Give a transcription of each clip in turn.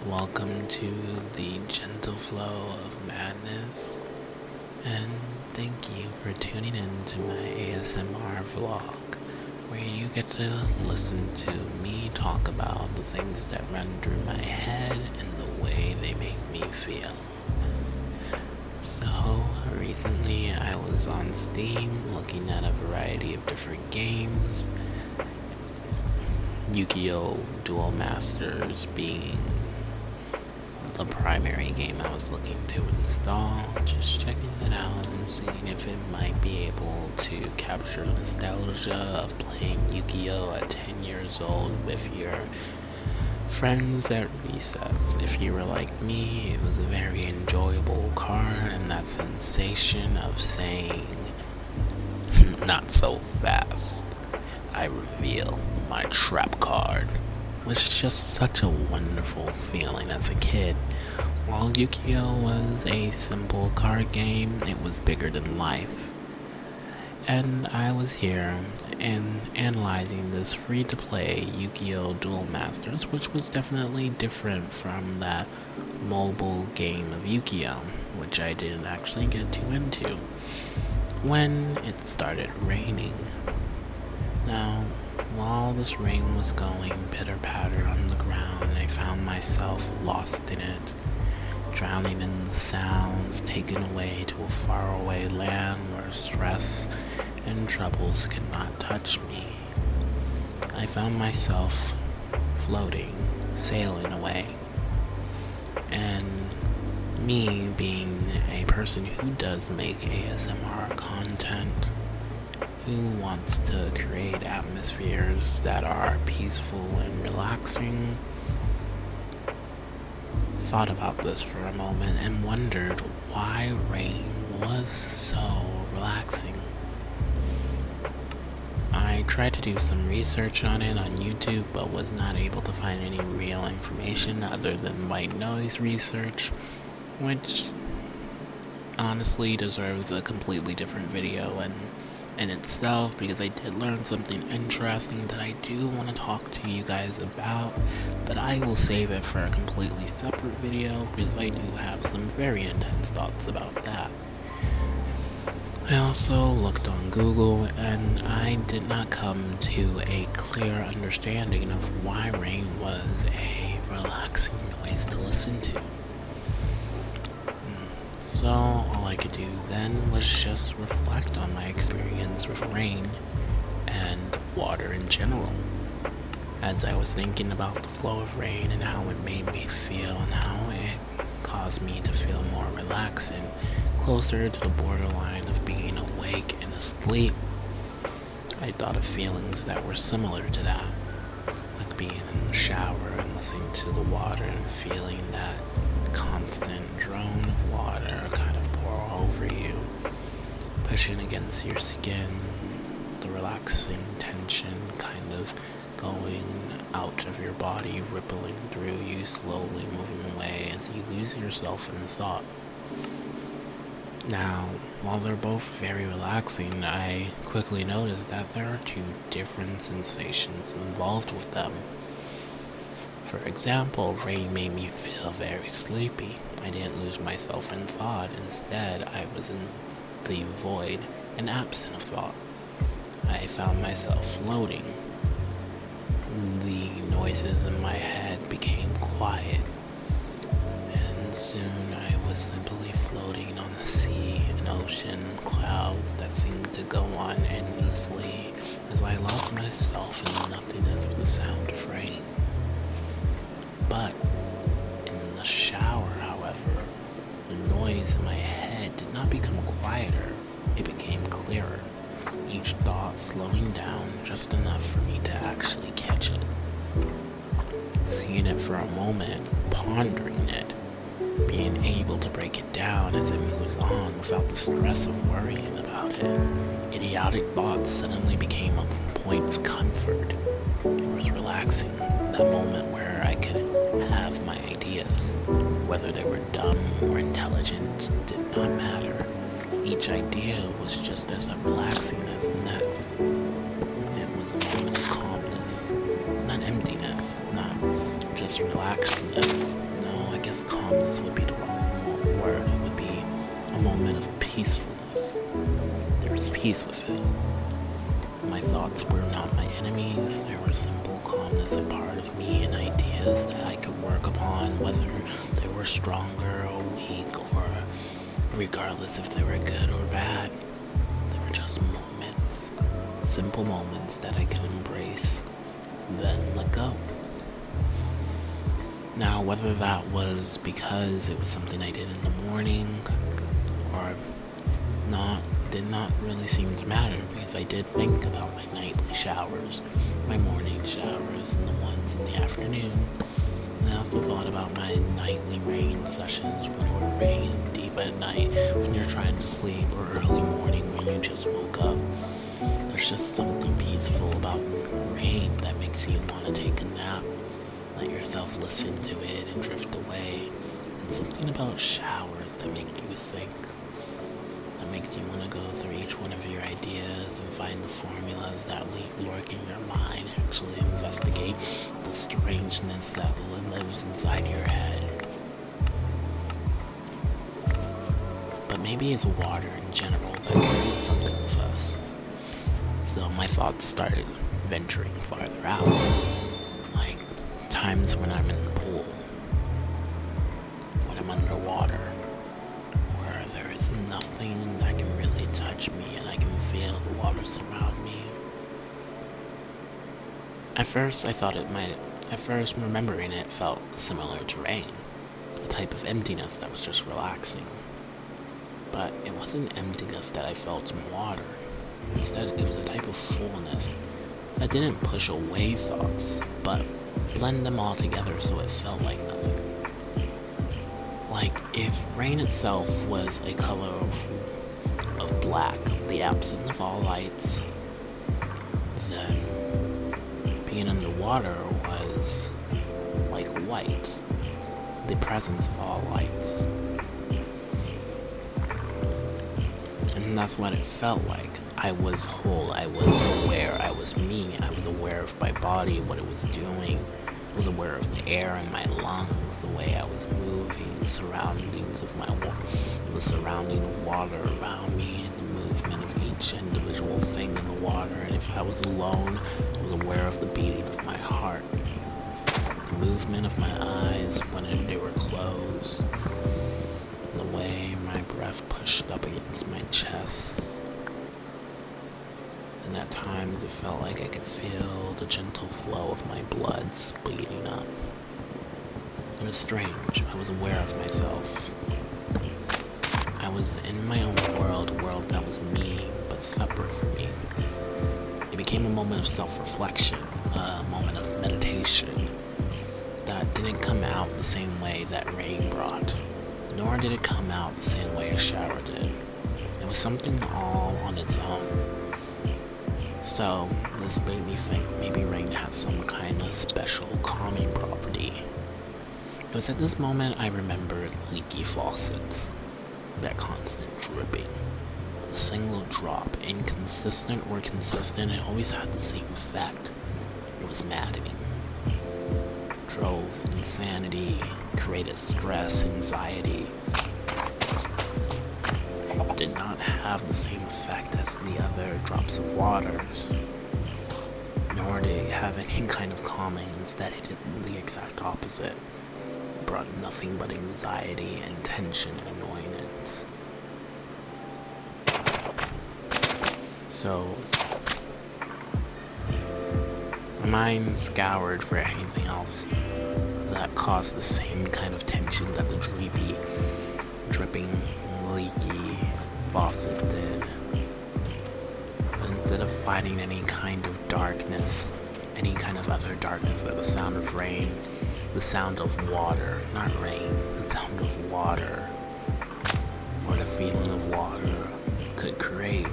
Welcome to the gentle flow of madness, and thank you for tuning in to my ASMR vlog, where you get to listen to me talk about the things that run through my head and the way they make me feel. So, recently I was on Steam looking at a variety of different games, Yu-Gi-Oh! Duel Masters being the primary game I was looking to install, just checking it out and seeing if it might be able to capture nostalgia of playing Yu-Gi-Oh! At 10 years old with your friends at recess. If you were like me, it was a very enjoyable card, and that sensation of saying, not so fast, I reveal my trap card, was just such a wonderful feeling as a kid. While Yu-Gi-Oh! Was a simple card game, it was bigger than life. And I was here and analyzing this free-to-play Yu-Gi-Oh! Duel Masters, which was definitely different from that mobile game of Yu-Gi-Oh!, which I didn't actually get too into, when it started raining. Now, while this rain was going pitter-patter on the ground, I found myself lost in it, drowning in the sounds, taken away to a faraway land where stress and troubles could not touch me. I found myself floating, sailing away, and me being a person who does make ASMR content, who wants to create atmospheres that are peaceful and relaxing, thought about this for a moment and wondered why rain was so relaxing. I tried to do some research on it on YouTube, but was not able to find any real information other than white noise research, which honestly deserves a completely different video in itself, because I did learn something interesting that I do want to talk to you guys about, but I will save it for a completely separate video because I do have some very intense thoughts about that. I also looked on Google and I did not come to a clear understanding of why rain was a relaxing noise to listen to. So all I could do then was just reflect on my experience with rain and water in general. As I was thinking about the flow of rain and how it made me feel and how it caused me to feel more relaxed and closer to the borderline of being awake and asleep, I thought of feelings that were similar to that, like being in the shower and listening to the water and feeling that constant drone of water kind of pour over you, pushing against your skin, the relaxing tension kind of going out of your body, rippling through you, slowly moving away as you lose yourself in thought. Now, while they're both very relaxing, I quickly noticed that there are two different sensations involved with them. For example, rain made me feel very sleepy. I didn't lose myself in thought. Instead, I was in the void and absent of thought. I found myself floating. The noises in my head became quiet, and soon I was simply floating on the sea, an ocean, clouds that seemed to go on endlessly as I lost myself in the nothingness of the sound of rain. But in the shower, however, the noise in my head did not become quieter, it became clearer, each thought slowing down just enough for me to actually catch it. Seeing it for a moment, pondering it, being able to break it down as it moves on without the stress of worrying about it. Idiotic thoughts suddenly became a point of comfort. It was relaxing, that moment where I could have my ideas. Whether they were dumb or intelligent did not matter. Each idea was just as relaxing as the next. It was a moment of calmness, not emptiness, not just relaxedness, calmness would be the wrong word. It would be a moment of peacefulness. There was peace with it. My thoughts were not my enemies. There was simple calmness, a part of me, and ideas that I could work upon, whether they were stronger or weak, or regardless if they were good or bad. They were just moments, simple moments that I could embrace, then let go. Now, whether that was because it was something I did in the morning or not, did not really seem to matter, because I did think about my nightly showers, my morning showers, and the ones in the afternoon. And I also thought about my nightly rain sessions when it would rain deep at night, when you're trying to sleep, or early morning when you just woke up. There's just something peaceful about rain that makes you want to take a nap, let yourself listen to it and drift away, and something about showers that make you think. That makes you want to go through each one of your ideas and find the formulas that lurk in your mind, actually investigate the strangeness that lives inside your head. But maybe it's water in general that can mean something with us. So my thoughts started venturing farther out, like times when I'm in the pool, when I'm underwater, nothing that can really touch me and I can feel the water surround me. At first remembering it felt similar to rain, a type of emptiness that was just relaxing. But it wasn't emptiness that I felt in water. Instead, it was a type of fullness that didn't push away thoughts, but blend them all together so it felt like nothing. Like if rain itself was a color of black, the absence of all lights, then being underwater was like white, the presence of all lights. And that's what it felt like. I was whole, I was aware, I was me, I was aware of my body, what it was doing. I was aware of the air in my lungs, the way I was moving, the surroundings of the surrounding water around me, and the movement of each individual thing in the water. And if I was alone, I was aware of the beating of my heart, the movement of my eyes when they were closed, and the way my breath pushed up against my chest. And at times it felt like I could feel the gentle flow of my blood speeding up. It was strange. I was aware of myself. I was in my own world, a world that was me, but separate from me. It became a moment of self-reflection, a moment of meditation that didn't come out the same way that rain brought, nor did it come out the same way a shower did. It was something all on its own. So, this made me think maybe rain had some kind of special calming property. It was at this moment I remembered leaky faucets, that constant dripping. A single drop, inconsistent or consistent, it always had the same effect. It was maddening. Drove insanity, created stress, anxiety. Did not have the same effect as the other drops of water, nor did it have any kind of calming. Instead, it did the exact opposite. It brought nothing but anxiety and tension and annoyance. So, my mind scoured for anything else that caused the same kind of tension that the dripping, leaky faucet did. But instead of finding any kind of darkness, any kind of other darkness that the sound of rain, the sound of water, not rain, the sound of water, or the feeling of water could create,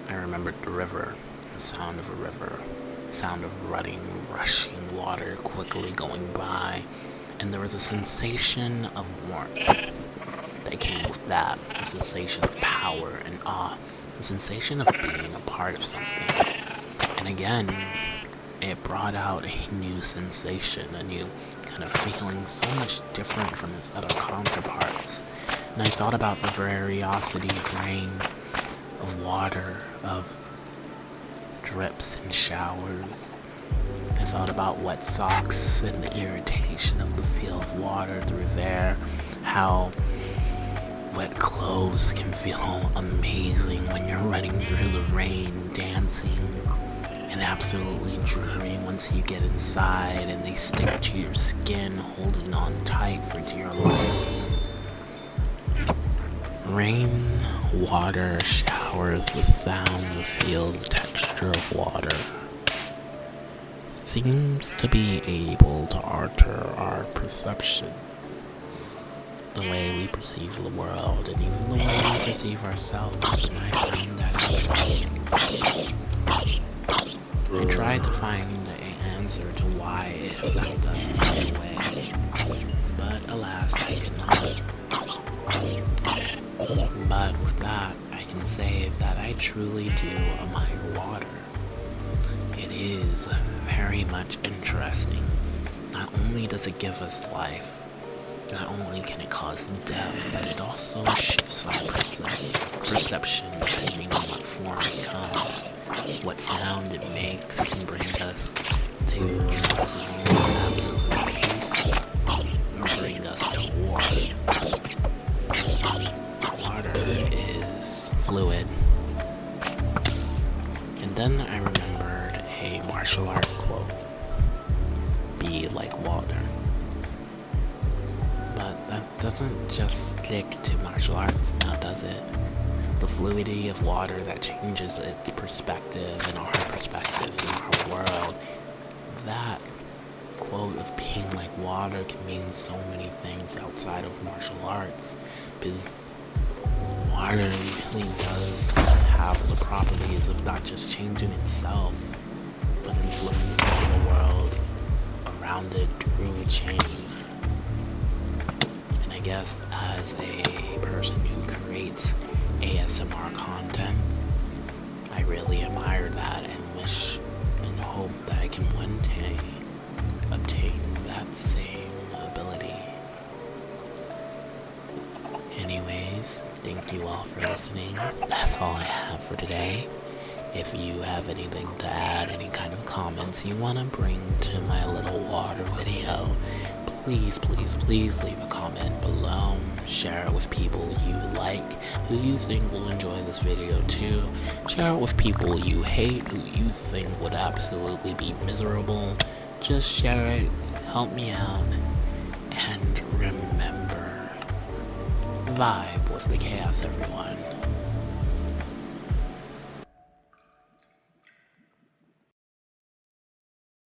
I remembered the river, the sound of a river, the sound of running, rushing water quickly going by, and there was a sensation of warmth that came with that, a sensation of power and awe, a sensation of being a part of something. And again, it brought out a new sensation, a new kind of feeling so much different from its other counterparts. And I thought about the variosity of rain, of water, of drips and showers. I thought about wet socks and the irritation of the feel of water through there, how wet clothes can feel amazing when you're running through the rain, dancing, and absolutely dreary once you get inside and they stick to your skin, holding on tight for dear life. Rain, water, showers, the sound, the feel, the texture of water seems to be able to alter our perception, the way we perceive the world, and even the way we perceive ourselves, and I found that interesting. I tried to find an answer to why it affected us in that way, but alas, I could not. But with that, I can say that I truly do admire water. It is very much interesting. Not only does it give us life, not only can it cause death, but it also shifts our perception depending on what form it comes. What sound it makes can bring us to a zone of absolute peace, or bring us to war. Water is fluid. And then I remembered a martial art quote. Be like water. But that doesn't just stick to martial arts now, does it? The fluidity of water that changes its perspective and our perspective in our world. That quote of being like water can mean so many things outside of martial arts, because water really does have the properties of not just changing itself, but influencing the world around it through a change. And I guess as a person who creates ASMR content, I really admire that and wish and hope that I can one day obtain that same ability. Anyways, thank you all for listening. That's all I have for today. If you have anything to add, any kind of comments you want to bring to my little water video, please leave a comment below. Share it with people you like, who you think will enjoy this video too. Share it with people you hate, who you think would absolutely be miserable. Just share it, help me out, and remember, vibe with the chaos, everyone.